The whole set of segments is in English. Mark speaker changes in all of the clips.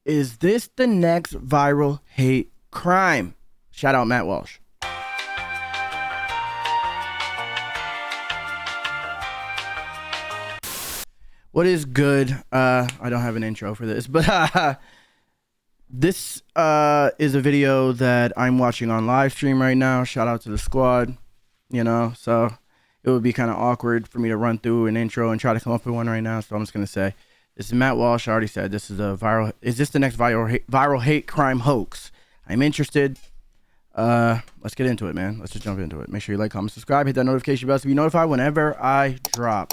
Speaker 1: Is this the next viral hate crime? Shout out Matt Walsh. What is good? I don't have an intro for this, but this is a video that I'm watching on live stream right now. Shout out to the squad, so it would be kind of awkward for me to run through an intro and try to come up with one right now. So I'm just going to say, this is Matt Walsh. I already said this is is this the next viral hate crime hoax? I'm interested. Let's get into it, man. Let's just jump into it. Make sure you like, comment, subscribe, hit that notification bell to be notified whenever I drop.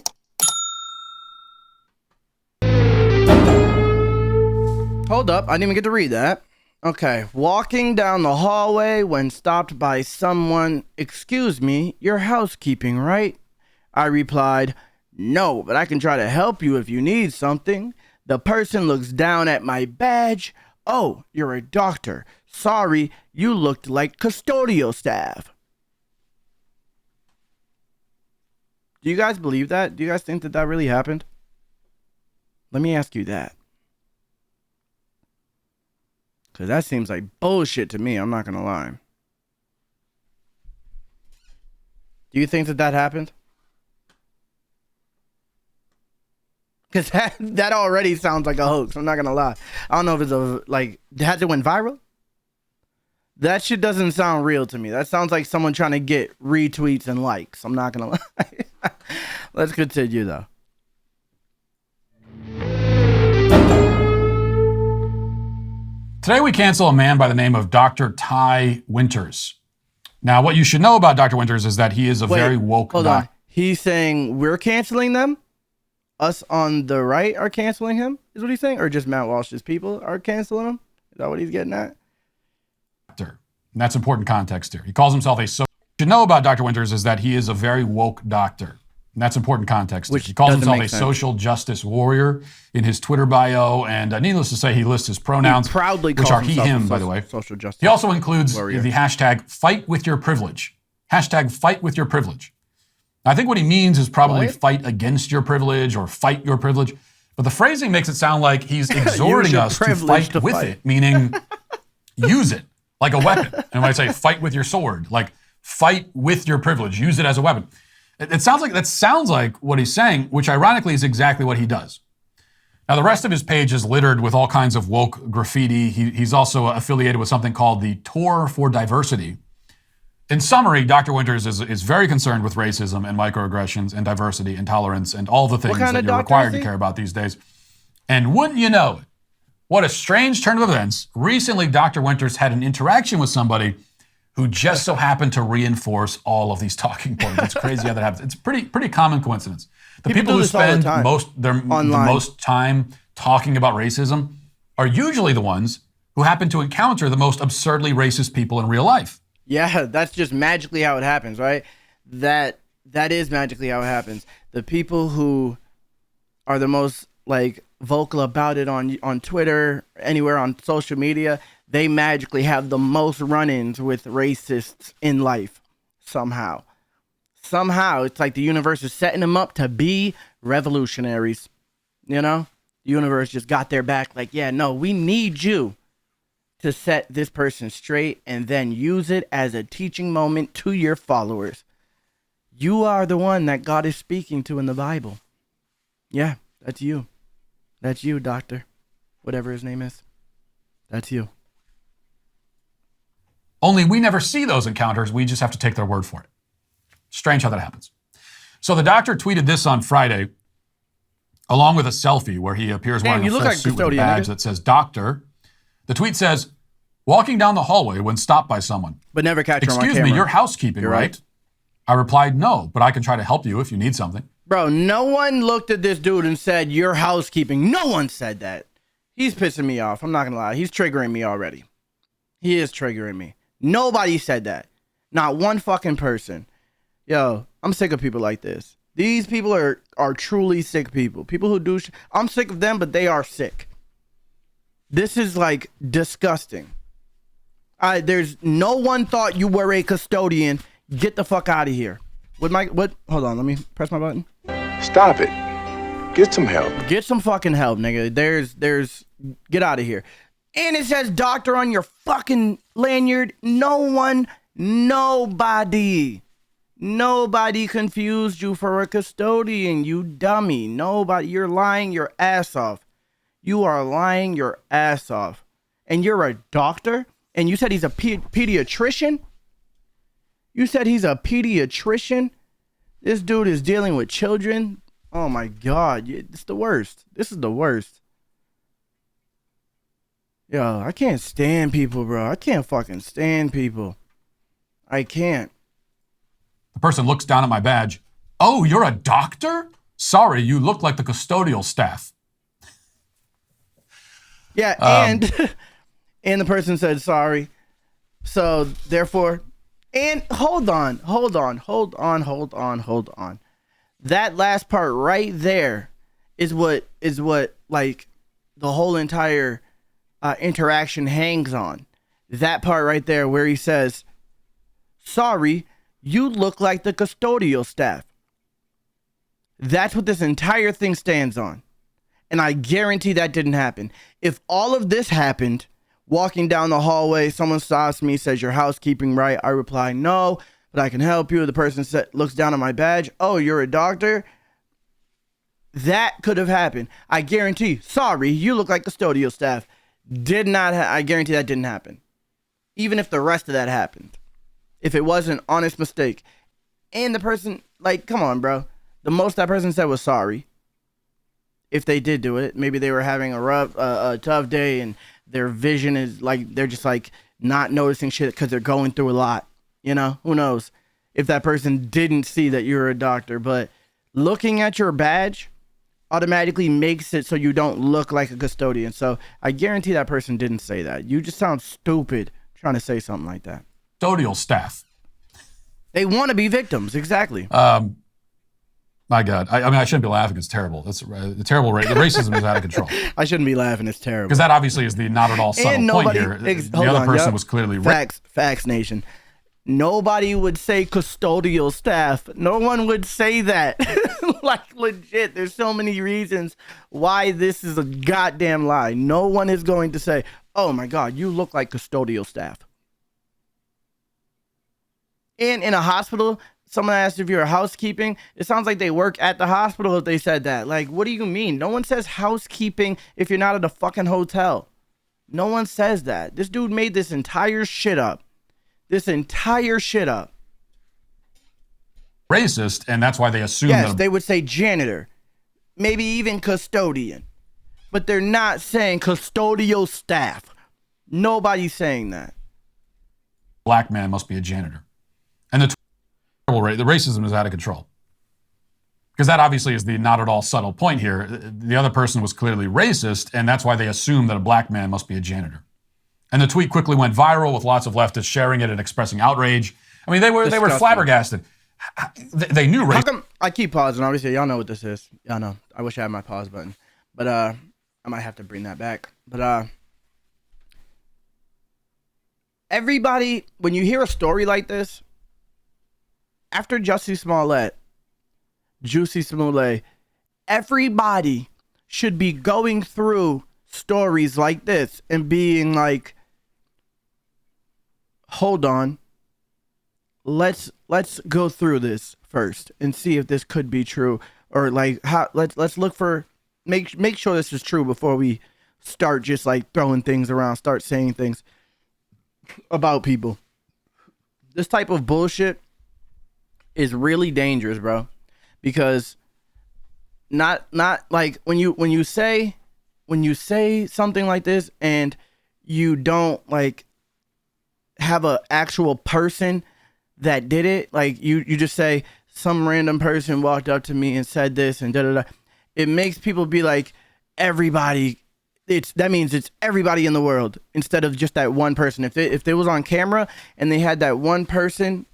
Speaker 1: Hold up, I didn't even get to read that. Okay, walking down the hallway when stopped by someone, "Excuse me, you're housekeeping, right?" I replied, "No, but I can try to help you if you need something." The person looks down at my badge. "Oh, you're a doctor. Sorry, you looked like custodial staff." Do you guys believe that? Do you guys think that that really happened? Let me ask you that. Because that seems like bullshit to me, I'm not going to lie. Do you think that that happened? Because that already sounds like a hoax, I'm not going to lie. I don't know if it's has it went viral? That shit doesn't sound real to me. That sounds like someone trying to get retweets and likes. I'm not going to lie. Let's continue, though.
Speaker 2: Today we cancel a man by the name of Dr. Ty Winters. Now, what you should know about Dr. Winters is that he is a very woke
Speaker 1: hold on. He's saying we're canceling them? Us on the right are canceling him? Is what he's saying? Or just Matt Walsh's people are canceling him? Is that what he's getting at?
Speaker 2: And that's important context here. He calls himself a social... What you should know about Dr. Winters is that he is a very woke doctor. And that's important context.
Speaker 1: Which
Speaker 2: he calls himself a social justice warrior in his Twitter bio, and needless to say, he lists his pronouns, which are he, him, by the way.
Speaker 1: Social justice
Speaker 2: he also includes
Speaker 1: warrior.
Speaker 2: The hashtag fight with your privilege. Hashtag fight with your privilege. I think what he means is probably fight against your privilege or fight your privilege, but the phrasing makes it sound like he's exhorting us to fight with it, meaning use it like a weapon. And when I say fight with your sword, like fight with your privilege, use it as a weapon. It sounds like what he's saying, which ironically is exactly what he does. Now, the rest of his page is littered with all kinds of woke graffiti. He's also affiliated with something called the Tour for Diversity. In summary, Dr. Winters is very concerned with racism and microaggressions and diversity and tolerance and all the things that you're required to care about these days. And wouldn't you know it, what a strange turn of events. Recently, Dr. Winters had an interaction with somebody who just so happened to reinforce all of these talking points. It's crazy how that happens. It's pretty common coincidence. The people who spend the most time talking about racism are usually the ones who happen to encounter the most absurdly racist people in real life.
Speaker 1: Yeah, that's just magically how it happens, right? That is magically how it happens. The people who are the most vocal about it on Twitter, anywhere on social media, they magically have the most run-ins with racists in life. Somehow, it's like the universe is setting them up to be revolutionaries. The universe just got their back. Like, yeah, no, we need you to set this person straight and then use it as a teaching moment to your followers. You are the one that God is speaking to in the Bible. Yeah, that's you. That's you, doctor. Whatever his name is. That's you.
Speaker 2: Only we never see those encounters. We just have to take their word for it. Strange how that happens. So the doctor tweeted this on Friday, along with a selfie where he appears wearing a fresh suit with a badge that says doctor. The tweet says, walking down the hallway when stopped by someone.
Speaker 1: But never catch her on camera.
Speaker 2: Excuse me, you're housekeeping, right? I replied, no, but I can try to help you if you need something.
Speaker 1: Bro, no one looked at this dude and said, you're housekeeping. No one said that. He's pissing me off. I'm not going to lie. He's triggering me already. He is triggering me. Nobody said that. Not one fucking person. Yo, I'm sick of people like this. These people are truly sick people. People who do I'm sick of them, but they are sick. This is disgusting. There's no one thought you were a custodian. Get the fuck out of here. Hold on, let me press my button.
Speaker 3: Stop it. Get some help.
Speaker 1: Get some fucking help, nigga. Get out of here. And it says doctor on your fucking lanyard. Nobody confused you for a custodian, you dummy. Nobody. You're lying your ass off. You are lying your ass off. And you're a doctor? And you said he's a pediatrician? You said he's a pediatrician? This dude is dealing with children? Oh my God. It's the worst. This is the worst. Yo, I can't stand people, bro. I can't fucking stand people. I can't.
Speaker 2: The person looks down at my badge. Oh, you're a doctor? Sorry, you look like the custodial staff.
Speaker 1: Yeah, and the person said sorry. So therefore, and hold on. That last part right there is what like the whole entire interaction hangs on. That part right there where he says, sorry, you look like the custodial staff. That's what this entire thing stands on. And I guarantee that didn't happen. If all of this happened, walking down the hallway, someone stops me, says, your housekeeping right? I reply, no, but I can help you. The person looks down at my badge. Oh, you're a doctor? That could have happened. I guarantee, sorry, you look like custodial staff. Did not, I guarantee that didn't happen. Even if the rest of that happened. If it was an honest mistake. And the person, like, come on, bro. The most that person said was sorry. If they did do it, maybe they were having a tough day and their vision is like, they're just like not noticing shit because they're going through a lot. You know, who knows if that person didn't see that you're a doctor, but looking at your badge automatically makes it so you don't look like a custodian. So I guarantee that person didn't say that. You just sound stupid trying to say something like that.
Speaker 2: Custodial staff.
Speaker 1: They want to be victims. Exactly.
Speaker 2: My God. I mean, I shouldn't be laughing. It's terrible. That's the terrible rate. The racism is out of control.
Speaker 1: I shouldn't be laughing. It's terrible.
Speaker 2: Because that obviously is the not at all subtle point here. The other person was clearly
Speaker 1: Facts Nation. Nobody would say custodial staff. No one would say that. Like, legit. There's so many reasons why this is a goddamn lie. No one is going to say, oh my God, you look like custodial staff. And in a hospital, someone asked if you're housekeeping. It sounds like they work at the hospital if they said that. Like, what do you mean? No one says housekeeping if you're not at a fucking hotel. No one says that. This dude made this entire shit up.
Speaker 2: Racist, and that's why they assume
Speaker 1: yes, they would say janitor, maybe even custodian, but they're not saying custodial staff. Nobody's saying that.
Speaker 2: Black man must be a janitor. And the racism is out of control. Because that obviously is the not at all subtle point here. The other person was clearly racist, and that's why they assume that a black man must be a janitor. And the tweet quickly went viral with lots of leftists sharing it and expressing outrage. I mean, they were flabbergasted. They knew racism.
Speaker 1: How come I keep pausing? Obviously, y'all know what this is. Y'all know. I wish I had my pause button. But I might have to bring that back. But everybody, when you hear a story like this, after Jussie Smollett, everybody should be going through stories like this and being like, hold on, let's go through this first and see if this could be true, or like how let's look for make sure this is true before we start just like throwing things around, start saying things about people. This type of bullshit is really dangerous, bro, because not like when you say something like this and you don't like have a actual person that did it, like you just say some random person walked up to me and said this and da da da. It makes people be like everybody. That means it's everybody in the world instead of just that one person. If they was on camera and they had that one person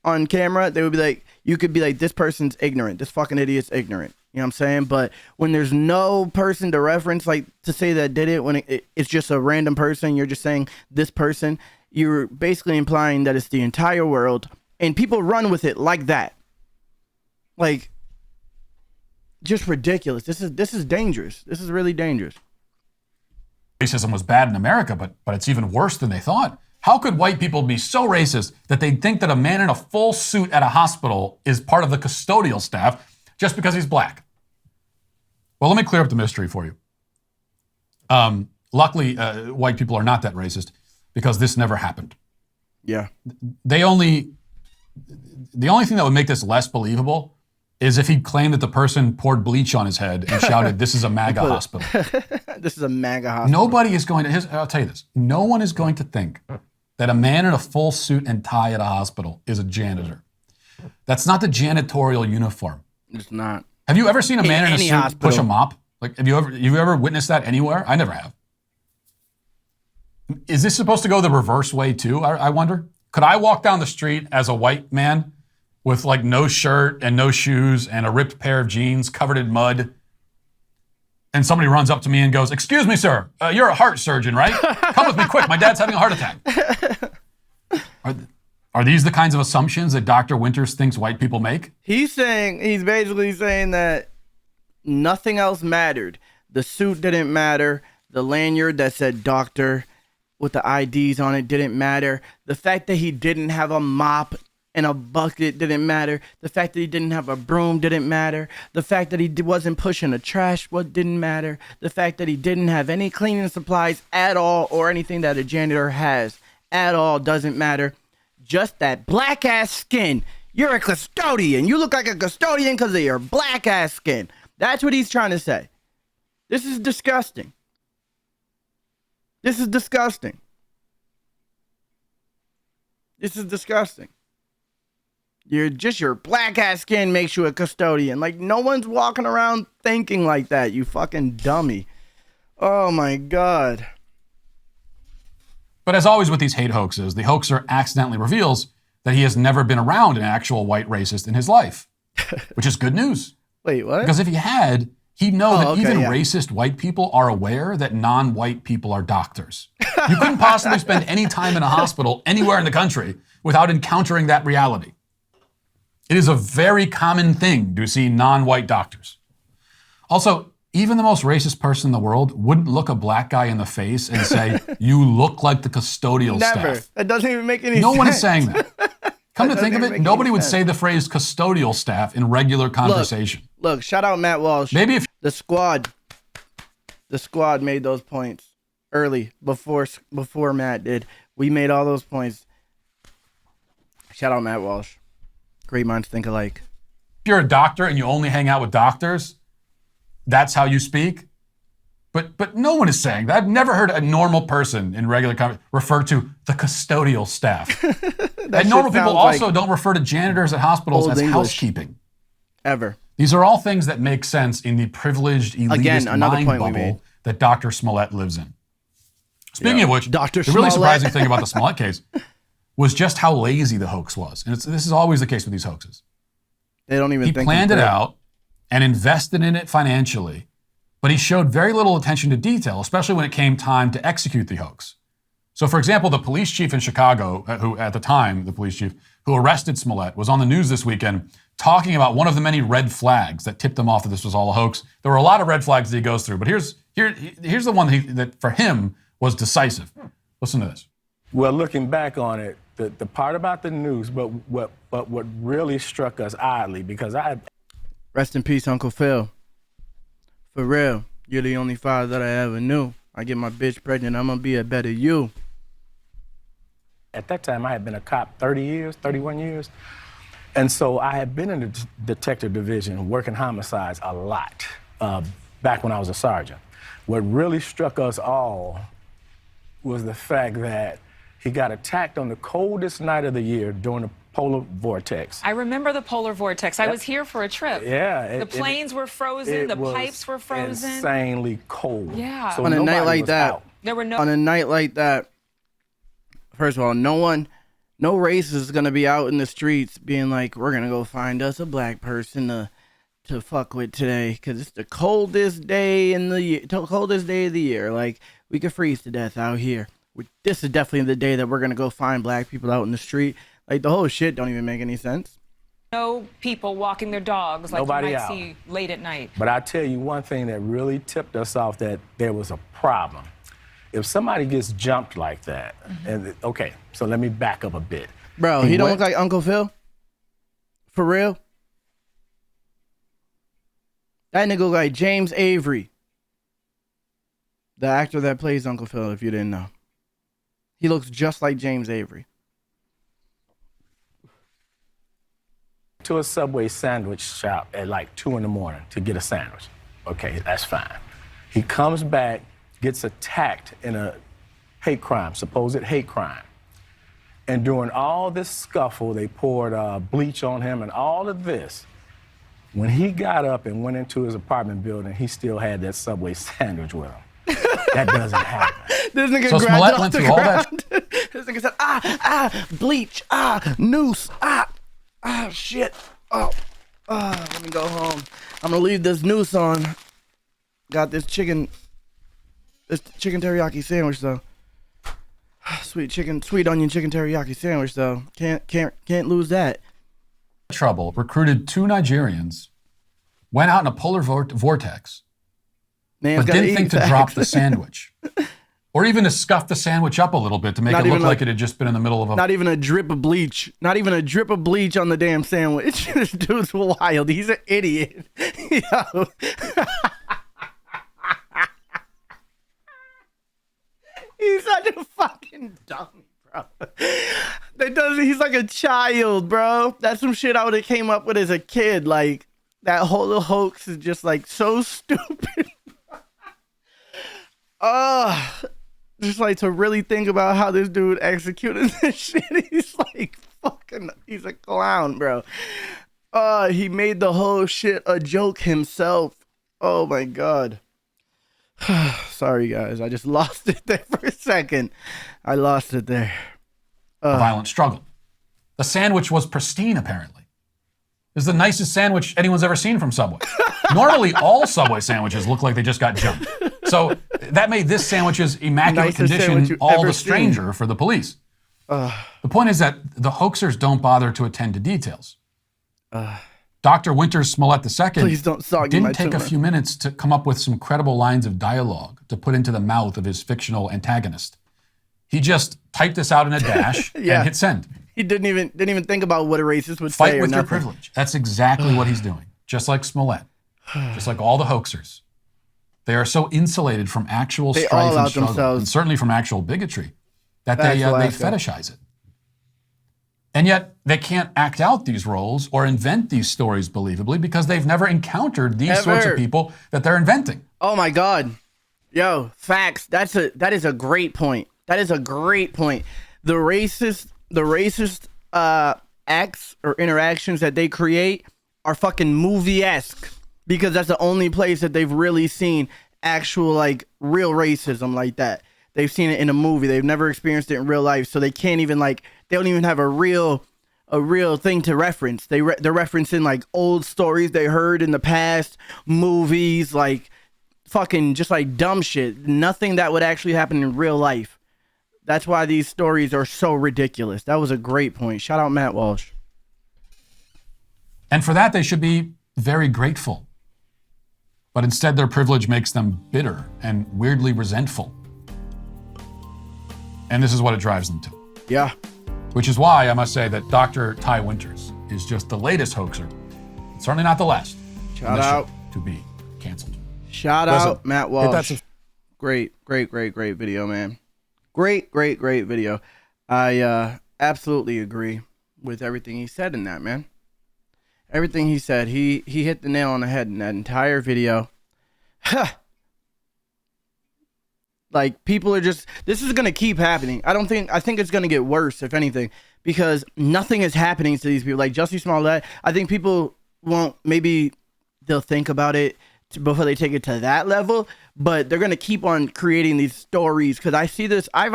Speaker 1: on camera, they would be like, you could be like, this person's ignorant. This fucking idiot's ignorant. You know what I'm saying? But when there's no person to reference, like to say that did it, when it's just a random person, you're just saying this person, you're basically implying that it's the entire world, and people run with it like that. Like, just ridiculous. This is dangerous. This is really dangerous.
Speaker 2: racism was bad in America, but it's even worse than they thought. How could white people be so racist that they think that a man in a full suit at a hospital is part of the custodial staff just because he's black? Well, let me clear up the mystery for you. Luckily, white people are not that racist because this never happened.
Speaker 1: Yeah.
Speaker 2: The only thing that would make this less believable is if he claimed that the person poured bleach on his head and shouted, "This is a MAGA hospital."
Speaker 1: This is a MAGA hospital.
Speaker 2: Nobody is going to, I'll tell you this, no one is going to think that a man in a full suit and tie at a hospital is a janitor. That's not the janitorial uniform.
Speaker 1: It's not.
Speaker 2: Have you ever seen a man in a suit
Speaker 1: hospital.
Speaker 2: push a mop? Like, have you ever witnessed that anywhere? I never have. Is this supposed to go the reverse way too? I wonder. Could I walk down the street as a white man with like no shirt and no shoes and a ripped pair of jeans covered in mud, and somebody runs up to me and goes, "Excuse me, sir, you're a heart surgeon, right? Come with me quick. My dad's having a heart attack." Are these the kinds of assumptions that Dr. Winters thinks white people make?
Speaker 1: He's basically saying that nothing else mattered. The suit didn't matter. The lanyard that said doctor with the IDs on it didn't matter. The fact that he didn't have a mop and a bucket didn't matter. The fact that he didn't have a broom didn't matter. The fact that he wasn't pushing the trash didn't matter. The fact that he didn't have any cleaning supplies at all or anything that a janitor has at all doesn't matter. Just that black ass skin. You're a custodian. You look like a custodian because of your black ass skin. That's what he's trying to say. This is disgusting. This is disgusting. This is disgusting. Your black ass skin makes you a custodian. Like, no one's walking around thinking like that, you fucking dummy. Oh my God.
Speaker 2: But as always with these hate hoaxes, the hoaxer accidentally reveals that he has never been around an actual white racist in his life, which is good news.
Speaker 1: Wait, what?
Speaker 2: Because if he had, he'd know that even racist white people are aware that non-white people are doctors. You couldn't possibly spend any time in a hospital anywhere in the country without encountering that reality. It is a very common thing to see non-white doctors. Also, even the most racist person in the world wouldn't look a black guy in the face and say, "You look like the custodial staff."
Speaker 1: That doesn't even make any sense.
Speaker 2: No one is saying that. Come to think of it, nobody would say the phrase custodial staff in regular conversation.
Speaker 1: Look, shout out Matt Walsh.
Speaker 2: Maybe if
Speaker 1: the squad made those points early before Matt did. We made all those points. Shout out Matt Walsh. Great minds think alike.
Speaker 2: If you're a doctor and you only hang out with doctors, that's how you speak. But no one is saying that. I've never heard a normal person in regular conversation refer to the custodial staff. And normal people also don't refer to janitors at hospitals as housekeeping.
Speaker 1: Ever.
Speaker 2: These are all things that make sense in the privileged, elitist mind bubble that Dr. Smollett lives in. Speaking of which, the really surprising thing about the Smollett case was just how lazy the hoax was. And this is always the case with these hoaxes.
Speaker 1: They don't even think.
Speaker 2: He planned it out and invested in it financially, but he showed very little attention to detail, especially when it came time to execute the hoax. So, for example, the police chief in Chicago, who at the time, the police chief who arrested Smollett, was on the news this weekend talking about one of the many red flags that tipped him off that this was all a hoax. There were a lot of red flags that he goes through, but here's the one that for him was decisive. Listen to this.
Speaker 3: Well, looking back on it, the part about the news, but what really struck us oddly, because
Speaker 1: Rest in peace, Uncle Phil. For real, you're the only father that I ever knew. I get my bitch pregnant, I'm gonna be a better you.
Speaker 3: At that time, I had been a cop 31 years. And so I had been in the detective division working homicides a lot back when I was a sergeant. What really struck us all was the fact that he got attacked on the coldest night of the year during the polar vortex.
Speaker 4: I remember the polar vortex. I was here for a trip.
Speaker 3: Yeah.
Speaker 4: The planes were frozen, the pipes were frozen.
Speaker 3: Insanely cold.
Speaker 4: Yeah.
Speaker 3: So
Speaker 1: on a night like that,
Speaker 3: out.
Speaker 4: There were no.
Speaker 1: On a night like that, first of all, no racist is gonna be out in the streets being like, we're gonna go find us a black person to fuck with today because it's the coldest day in the year, coldest day of the year. Like, we could freeze to death out here. This is definitely the day that we're gonna go find black people out in the street. Like, the whole shit don't even make any sense.
Speaker 4: No people walking their dogs like
Speaker 3: Nobody
Speaker 4: you might
Speaker 3: out.
Speaker 4: see late at night.
Speaker 3: But I tell you one thing that really tipped us off that there was a problem. if somebody gets jumped like that, and okay, so let me back up a bit.
Speaker 1: Bro, he don't look like Uncle Phil? For real? That nigga look like James Avery, the actor that plays Uncle Phil, if you didn't know. He looks just like James Avery.
Speaker 3: To a Subway sandwich shop at like 2 in the morning to get a sandwich. Okay, that's fine. He comes back, gets attacked in a hate crime, supposed hate crime. And during all this scuffle, they poured bleach on him and all of this. When he got up and went into his apartment building, he still had that Subway sandwich with him. That doesn't happen.
Speaker 1: This nigga
Speaker 2: so
Speaker 1: grabbed
Speaker 2: Smollett
Speaker 1: off
Speaker 2: went
Speaker 1: the
Speaker 2: through all
Speaker 1: ground.
Speaker 2: that.
Speaker 1: This nigga said, bleach, noose, shit. Let me go home. I'm gonna leave this noose on. Got this chicken teriyaki sandwich though. Sweet onion chicken teriyaki sandwich though. Can't lose that.
Speaker 2: Trouble recruited 2 Nigerians, went out in a polar vortex,
Speaker 1: Man's
Speaker 2: but didn't think to drop the sandwich. Or even to scuff the sandwich up a little bit to make it look like it had just been in the middle of a...
Speaker 1: Not even a drip of bleach. Not even a drip of bleach on the damn sandwich. This dude's wild. He's an idiot. Yo. He's such a fucking dummy, bro. He's like a child, bro. That's some shit I would have came up with as a kid. Like, that whole hoax is just like so stupid. Just like to really think about how this dude executed this shit. He's like he's a clown, bro. He made the whole shit a joke himself. Oh my God. Sorry guys, I just lost it there for a second. I lost it there.
Speaker 2: A violent struggle. The sandwich was pristine, apparently. It was the nicest sandwich anyone's ever seen from Subway. Normally, all Subway sandwiches look like they just got jumped. So that made this sandwich's immaculate condition all the stranger for the police. The point is that the hoaxers don't bother to attend to details. Dr. Winters Smollett II didn't take a few minutes to come up with some credible lines of dialogue to put into the mouth of his fictional antagonist. He just typed this out in a dash and hit send.
Speaker 1: He didn't even think about what a racist would say.
Speaker 2: Fight with your privilege. That's exactly what he's doing. Just like Smollett. Just like all the hoaxers. They are so insulated from actual strife and struggle, and certainly from actual bigotry, that they fetishize it. And yet, they can't act out these roles or invent these stories believably because they've never encountered these sorts of people that they're inventing.
Speaker 1: Oh my God. Yo, facts. That is a great point. That is a great point. The racist acts or interactions that they create are fucking movie-esque because that's the only place that they've really seen actual like real racism like that. They've seen it in a movie. They've never experienced it in real life, so they can't even they don't even have a real thing to reference. They're referencing like old stories they heard in the past, movies, like fucking just like dumb shit. Nothing that would actually happen in real life. That's why these stories are so ridiculous. That was a great point. Shout out Matt Walsh.
Speaker 2: And for that, they should be very grateful. But instead, their privilege makes them bitter and weirdly resentful. And this is what it drives them to.
Speaker 1: Yeah.
Speaker 2: Which is why I must say that Dr. Ty Winters is just the latest hoaxer. Certainly not the last.
Speaker 1: Shout out.
Speaker 2: To be canceled.
Speaker 1: Shout out Matt Walsh. Great video, man. Great video. I absolutely agree with everything he said in that, man. Everything he said, he hit the nail on the head in that entire video. Like, people are just, this is going to keep happening. I think it's going to get worse, if anything, because nothing is happening to these people. Like Jussie Smollett, I think people maybe they'll think about it before they take it to that level, but they're going to keep on creating these stories. Because I see this, you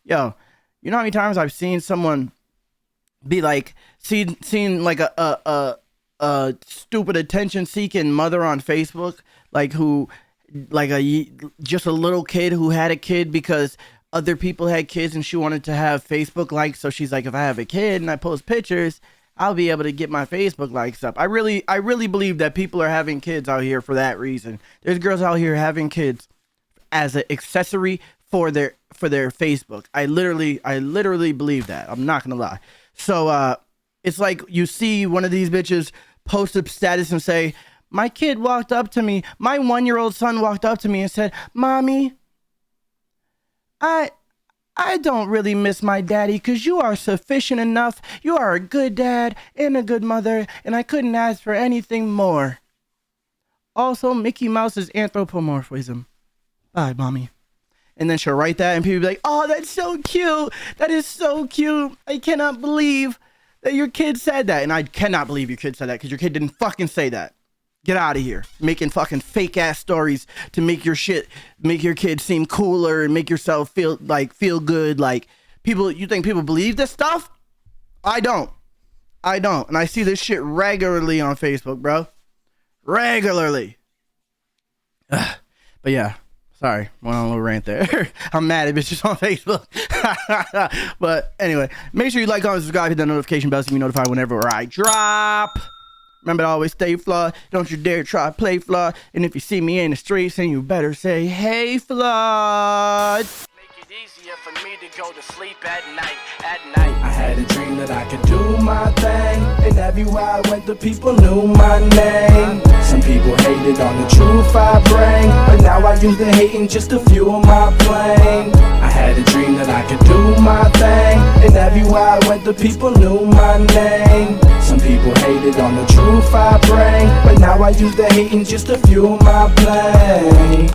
Speaker 1: know how many times I've seen someone be like, seen like a stupid attention-seeking mother on Facebook, like who, like just a little kid who had a kid because other people had kids and she wanted to have Facebook likes. So she's like, if I have a kid and I post pictures, I'll be able to get my Facebook likes up. I really believe that people are having kids out here for that reason. There's girls out here having kids as an accessory for their Facebook. I literally believe that. I'm not gonna lie. So it's like you see one of these bitches post a status and say, my kid walked up to me, my 1-year-old son walked up to me and said, Mommy, I don't really miss my daddy because you are sufficient enough. You are a good dad and a good mother, and I couldn't ask for anything more. Also, Mickey Mouse's anthropomorphism. Bye, Mommy. And then she'll write that, and people be like, oh, that's so cute. That is so cute. I cannot believe that your kid said that. And I cannot believe your kid said that because your kid didn't fucking say that. Get out of here. Making fucking fake ass stories to make your kid seem cooler and make yourself feel good. Like you think people believe this stuff? I don't. And I see this shit regularly on Facebook, bro. Regularly. But yeah, sorry. Went on a little rant there. I'm mad at bitches on Facebook. But anyway, make sure you like, comment, subscribe, hit that notification bell so you be notified whenever I drop. Remember to always stay flawed. Don't you dare try to play flawed. And if you see me in the streets, then you better say, hey, flawed.
Speaker 5: Make it easier for me to go to sleep at night. I had a dream that I could do my thing. And everywhere I went, the people knew my name. Some people hated on the truth I bring, but now I use the hating just to fuel my plane. I had a dream that I could do my thing. And everywhere I went, the people knew my name. Some people hated on the truth I bring, but now I use the hating just to fuel my plane.